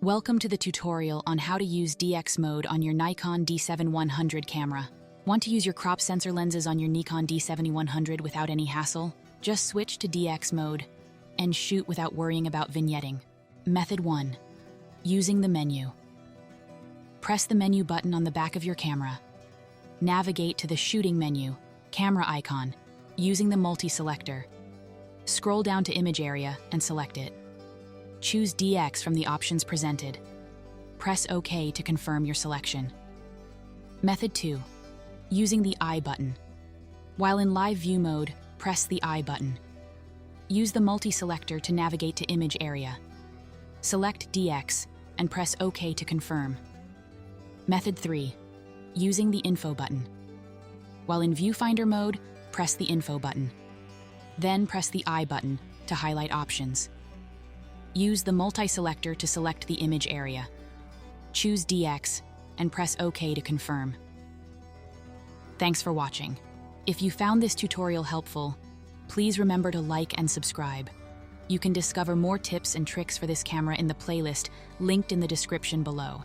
Welcome to the tutorial on how to use DX mode on your Nikon D7100 camera. Want to use your crop sensor lenses on your Nikon D7100 without any hassle? Just switch to DX mode and shoot without worrying about vignetting. Method 1. Using the menu. Press the menu button on the back of your camera. Navigate to the shooting menu, camera icon, using the multi-selector. Scroll down to image area and select it. Choose DX from the options presented. Press OK to confirm your selection. Method 2. Using the I button. While in live view mode, press the I button. Use the multi-selector to navigate to image area. Select DX and press OK to confirm. Method 3. Using the info button. While in viewfinder mode, press the info button. Then press the I button to highlight options. Use the multi-selector to select the image area. Choose DX and press OK to confirm. Thanks for watching. If you found this tutorial helpful, please remember to like and subscribe. You can discover more tips and tricks for this camera in the playlist linked in the description below.